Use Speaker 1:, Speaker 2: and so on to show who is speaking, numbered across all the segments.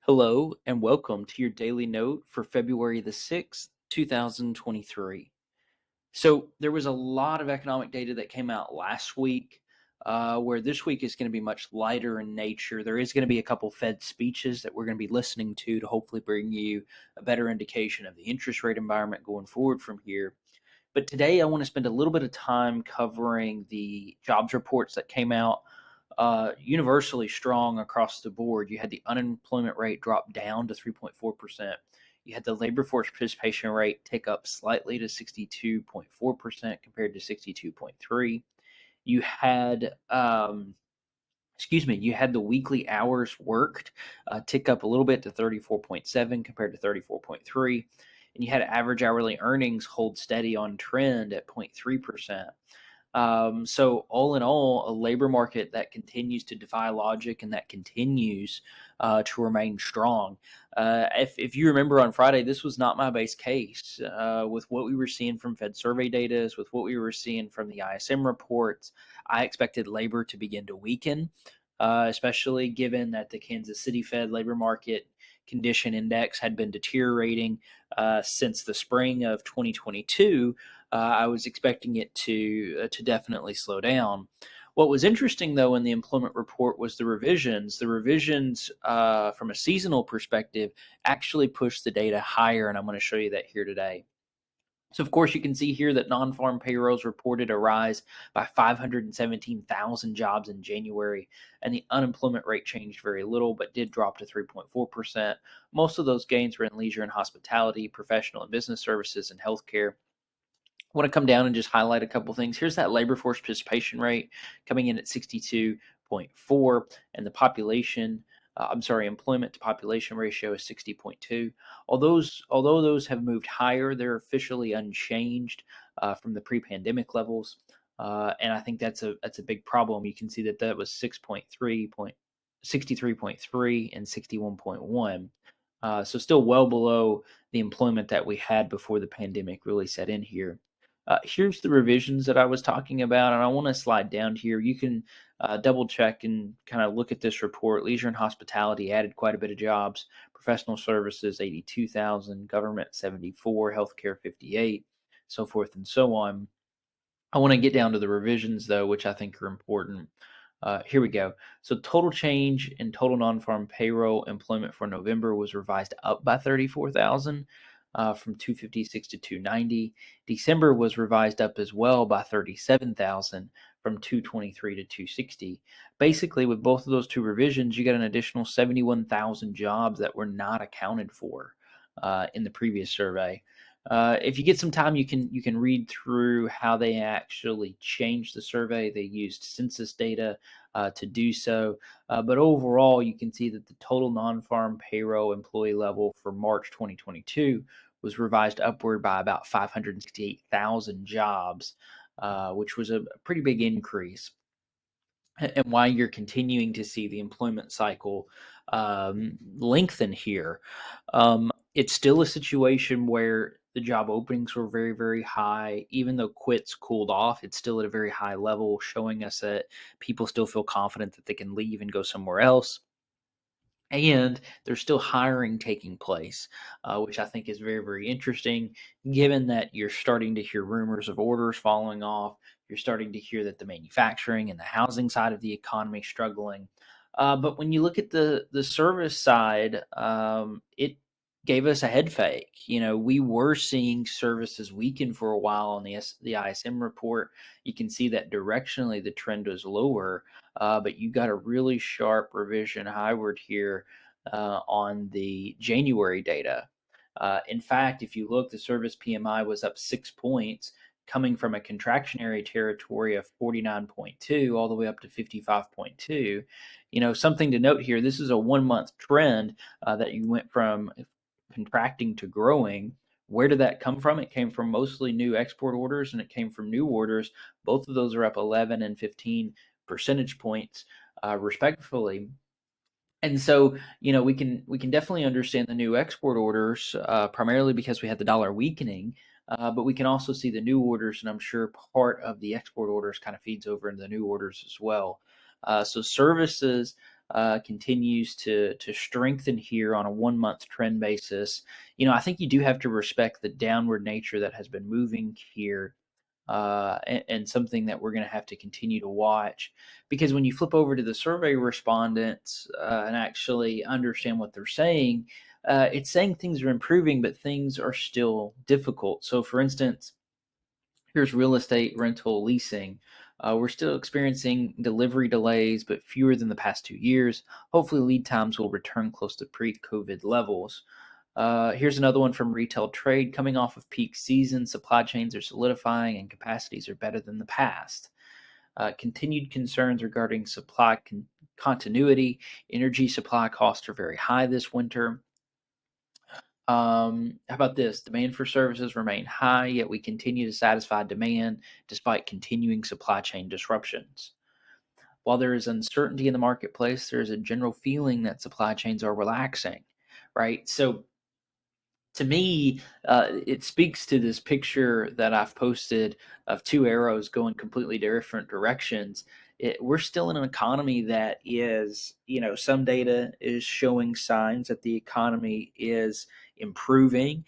Speaker 1: Hello and welcome to your daily note for February the 6th, 2023. So, there was a lot of economic data that came out last week, where this week is going to be much lighter in nature. There is going to be a couple Fed speeches that we're going to be listening to hopefully bring you a better indication of the interest rate environment going forward from here. But today I want to spend a little bit of time covering the jobs reports that came out universally strong across the board. You had the unemployment rate drop down to 3.4%. You had the labor force participation rate tick up slightly to 62.4% compared to 62.3. You had you had the weekly hours worked tick up a little bit to 34.7 compared to 34.3, and you had average hourly earnings hold steady on trend at 0.3%. So all in all, a labor market that continues to defy logic and that continues to remain strong. If you remember on Friday, this was not my base case. With what we were seeing from Fed survey data, with what we were seeing from the ISM reports, I expected labor to begin to weaken, especially given that the Kansas City Fed labor market condition index had been deteriorating since the spring of 2022. I was expecting it to definitely slow down. What was interesting, though, in the employment report was the revisions. The revisions, from a seasonal perspective, actually pushed the data higher, and I'm going to show you that here today. So, of course, you can see here that non-farm payrolls reported a rise by 517,000 jobs in January, and the unemployment rate changed very little, but did drop to 3.4%. Most of those gains were in leisure and hospitality, professional and business services, and healthcare. I want to come down and just highlight a couple things. Here's that labor force participation rate coming in at 62.4, and the employment to population ratio is 60.2. Although those have moved higher, they're officially unchanged from the pre-pandemic levels, and I think that's a big problem. You can see that was 63.3 and 61.1. So still well below the employment that we had before the pandemic really set in here. Here's the revisions that I was talking about, and I want to slide down here. You can double check and kind of look at this report. Leisure and hospitality added quite a bit of jobs. Professional services, 82,000. Government, 74. Healthcare, 58. So forth and so on. I want to get down to the revisions, though, which I think are important. Here we go. So total change in total non-farm payroll employment for November was revised up by 34,000 from 256 to 290. December was revised up as well by 37,000 from 223 to 260. Basically, with both of those two revisions, you got an additional 71,000 jobs that were not accounted for in the previous survey. If you get some time, you can read through how they actually changed the survey. They used census data to do so, but overall, you can see that the total non-farm payroll employee level for March 2022 was revised upward by about 568,000 jobs, which was a pretty big increase. And why you're continuing to see the employment cycle lengthen here. It's still a situation where the job openings were very, very high. Even though quits cooled off, it's still at a very high level, showing us that people still feel confident that they can leave and go somewhere else. And there's still hiring taking place, which I think is very, very interesting, given that you're starting to hear rumors of orders falling off. You're starting to hear that the manufacturing and the housing side of the economy is struggling. But when you look at the service side, it gave us a head fake. We were seeing services weaken for a while on the ISM report. You can see that directionally the trend was lower, but you got a really sharp revision higher here on the January data. In fact, if you look, the service PMI was up 6 points, coming from a contractionary territory of 49.2 all the way up to 55.2. Something to note here, this is a 1 month trend that you went from contracting to growing. Where did that come from? It came from mostly new export orders, and it came from new orders. Both of those are up 11 and 15 percentage points, respectively. And so, we can definitely understand the new export orders, primarily because we had the dollar weakening, but we can also see the new orders, and I'm sure part of the export orders kind of feeds over into the new orders as well. So services continues to strengthen here on a 1 month trend basis, I think you do have to respect the downward nature that has been moving here, and something that we're going to have to continue to watch. Because when you flip over to the survey respondents and actually understand what they're saying, it's saying things are improving, but things are still difficult. So, for instance, here's real estate rental leasing. We're still experiencing delivery delays, but fewer than the past 2 years. Hopefully, lead times will return close to pre COVID levels. Here's another one from retail trade. Coming off of peak season, supply chains are solidifying and capacities are better than the past. Continued concerns regarding supply continuity. Energy supply costs are very high this winter. How about this? Demand for services remain high, yet we continue to satisfy demand despite continuing supply chain disruptions. While there is uncertainty in the marketplace, there is a general feeling that supply chains are relaxing, right? So to me, it speaks to this picture that I've posted of two arrows going completely different directions. We're still in an economy that is, some data is showing signs that the economy is improving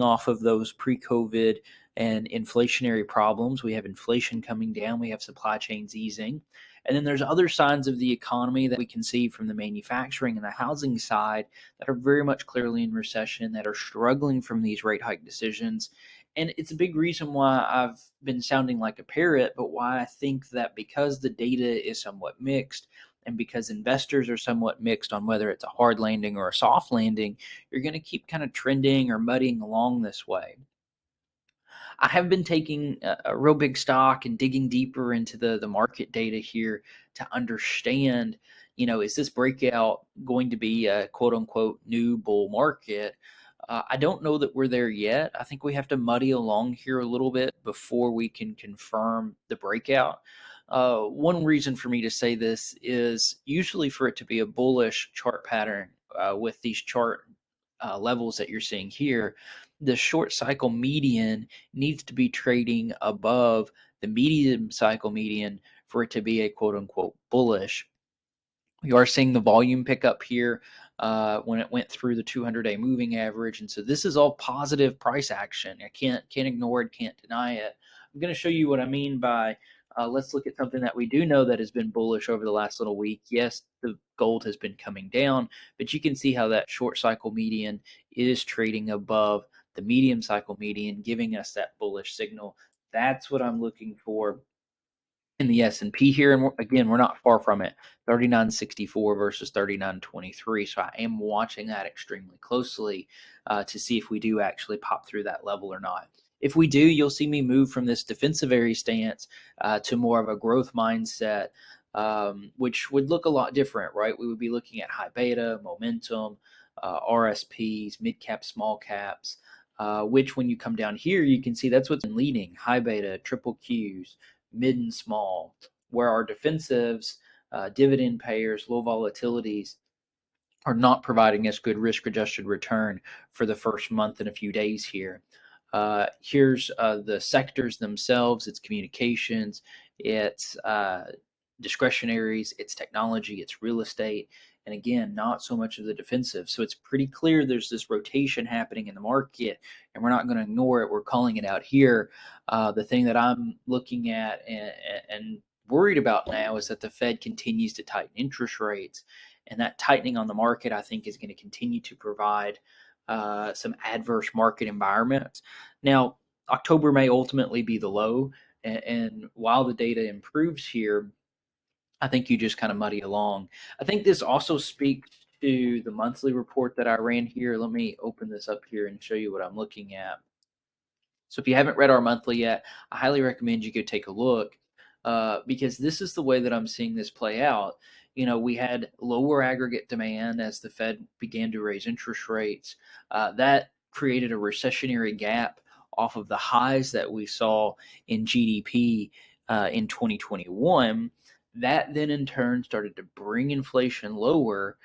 Speaker 1: off of those pre COVID and inflationary problems. We have inflation coming down, we have supply chains easing. And then there's other signs of the economy that we can see from the manufacturing and the housing side that are very much clearly in recession, that are struggling from these rate hike decisions. And it's a big reason why I've been sounding like a parrot, but why I think that because the data is somewhat mixed and because investors are somewhat mixed on whether it's a hard landing or a soft landing, you're going to keep kind of trending or muddying along this way. I have been taking a real big stock and digging deeper into the market data here to understand, is this breakout going to be a quote unquote new bull market? I don't know that we're there yet. I think we have to muddy along here a little bit before we can confirm the breakout. One reason for me to say this is usually for it to be a bullish chart pattern with these chart levels that you're seeing here, the short cycle median needs to be trading above the medium cycle median for it to be a quote unquote bullish. We are seeing the volume pick up here when it went through the 200-day moving average, and so this is all positive price action. I can't ignore it, can't deny it. I'm going to show you what I mean by let's look at something that we do know that has been bullish over the last little week. Yes, the gold has been coming down, but you can see how that short cycle median is trading above the medium cycle median, giving us that bullish signal. That's what I'm looking for in the S&P here, and again, we're not far from it. 39.64 versus 39.23. So I am watching that extremely closely to see if we do actually pop through that level or not. If we do, you'll see me move from this defensive area stance to more of a growth mindset, which would look a lot different, right? We would be looking at high beta, momentum, RSPs, mid cap, small caps. Which, when you come down here, you can see that's what's been leading: high beta, triple Qs, mid and small, where our defensives, dividend payers, low volatilities are not providing us good risk adjusted return for the first month and a few days here. Here's the sectors themselves: it's communications, it's discretionaries, it's technology, it's real estate, and again, not so much of the defensive. So it's pretty clear there's this rotation happening in the market, and we're not going to ignore it. We're calling it out here. The thing that I'm looking at and worried about now is that the Fed continues to tighten interest rates, and that tightening on the market, I think, is going to continue to provide some adverse market environments. Now, October may ultimately be the low, and while the data improves here, I think you just kind of muddy along. I think this also speaks to the monthly report that I ran here. Let me open this up here and show you what I'm looking at. So if you haven't read our monthly yet, I highly recommend you go take a look because this is the way that I'm seeing this play out. We had lower aggregate demand as the Fed began to raise interest rates. That created a recessionary gap off of the highs that we saw in GDP in 2021. That then in turn started to bring inflation lower.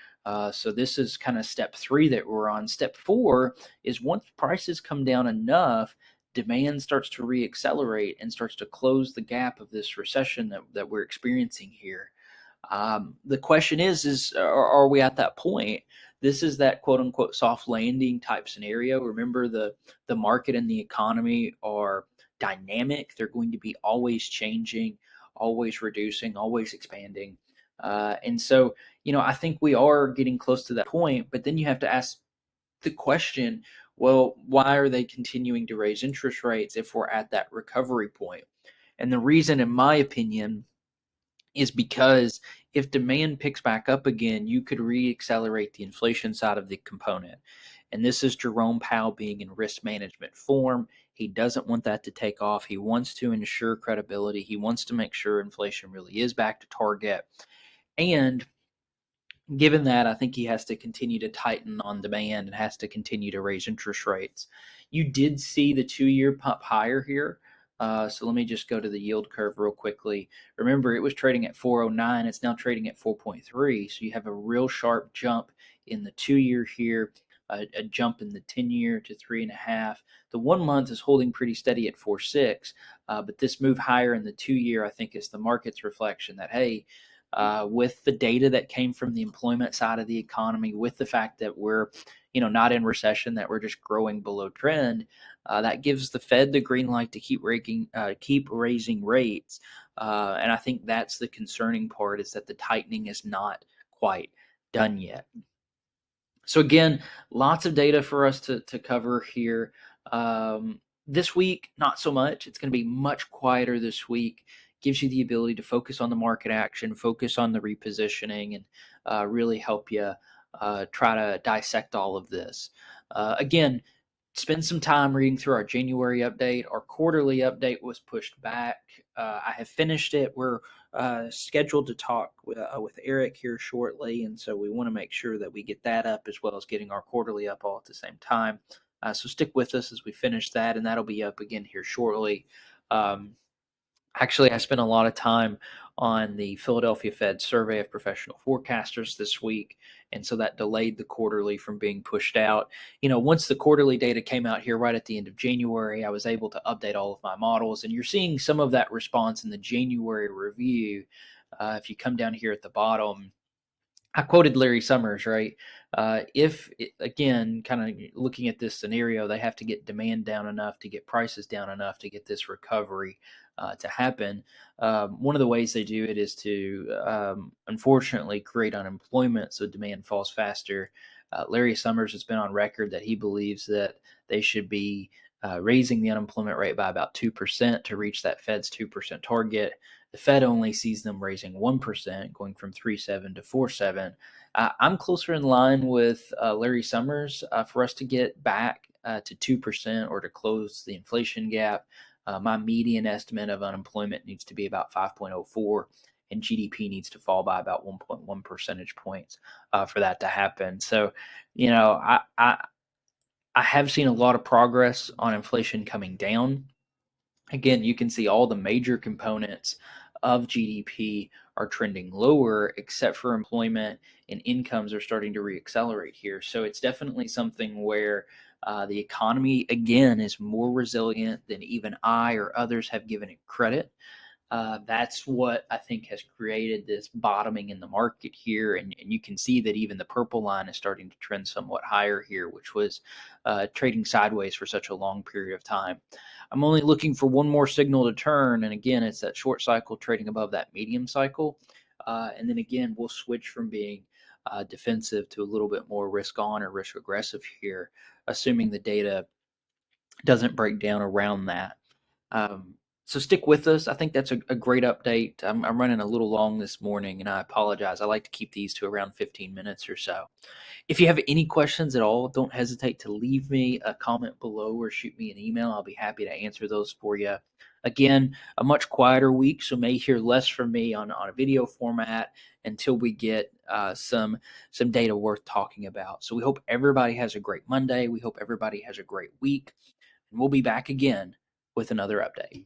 Speaker 1: So this is kind of step 3 that we're on. Step 4 is once prices come down enough, demand starts to reaccelerate and starts to close the gap of this recession that we're experiencing here. The question is are we at that point? This is that quote unquote soft landing type scenario. Remember, the market and the economy are dynamic. They're going to be always changing, always reducing, always expanding. And so, I think we are getting close to that point, but then you have to ask the question, well, why are they continuing to raise interest rates if we're at that recovery point? And the reason, in my opinion, is because if demand picks back up again, you could re-accelerate the inflation side of the component. And this is Jerome Powell being in risk management form. He doesn't want that to take off. He wants to ensure credibility. He wants to make sure inflation really is back to target. And given that, I think he has to continue to tighten on demand and has to continue to raise interest rates. You did see the 2 year pump higher here. So let me just go to the yield curve real quickly. Remember, it was trading at 409. It's now trading at 4.3. So you have a real sharp jump in the 2 year here, a jump in the 10 year to 3.5. The 1 month is holding pretty steady at 4.6. But this move higher in the 2 year, I think, is the market's reflection that, hey, with the data that came from the employment side of the economy, with the fact that we're, not in recession, that we're just growing below trend, that gives the Fed the green light to keep raising rates. And I think that's the concerning part, is that the tightening is not quite done yet. So again, lots of data for us to cover here. This week, not so much. It's going to be much quieter this week. Gives you the ability to focus on the market action, focus on the repositioning, and really help you try to dissect all of this. Again, spend some time reading through our January update. Our quarterly update was pushed back. I have finished it. We're scheduled to talk with Eric here shortly, and so we want to make sure that we get that up as well as getting our quarterly up all at the same time. So stick with us as we finish that, and that'll be up again here shortly. Actually, I spent a lot of time on the Philadelphia Fed survey of professional forecasters this week, and so that delayed the quarterly from being pushed out. Once the quarterly data came out here right at the end of January, I was able to update all of my models, and you're seeing some of that response in the January review. If you come down here at the bottom, I quoted Larry Summers, right? If again, kind of looking at this scenario, they have to get demand down enough to get prices down enough to get this recovery to happen. One of the ways they do it is to, unfortunately, create unemployment so demand falls faster. Larry Summers has been on record that he believes that they should be raising the unemployment rate by about 2% to reach that Fed's 2% target. The Fed only sees them raising 1%, going from 3.7 to 4.7. I'm closer in line with Larry Summers for us to get back to 2% or to close the inflation gap. My median estimate of unemployment needs to be about 5.04, and GDP needs to fall by about 1.1 percentage points for that to happen. So, I have seen a lot of progress on inflation coming down. Again, you can see all the major components of GDP are trending lower, except for employment, and incomes are starting to reaccelerate here. So it's definitely something where the economy, again, is more resilient than even I or others have given it credit. That's what I think has created this bottoming in the market here. And you can see that even the purple line is starting to trend somewhat higher here, which was trading sideways for such a long period of time. I'm only looking for one more signal to turn. And again, it's that short cycle trading above that medium cycle. And then again, we'll switch from being defensive to a little bit more risk on or risk aggressive here, assuming the data doesn't break down around that. Um, so stick with us. I think that's a great update. I'm running a little long this morning, and I apologize. I like to keep these to around 15 minutes or so. If you have any questions at all, don't hesitate to leave me a comment below or shoot me an email. I'll be happy to answer those for you. Again, a much quieter week, so may hear less from me on a video format until we get some data worth talking about. So we hope everybody has a great Monday. We hope everybody has a great week, and we'll be back again with another update.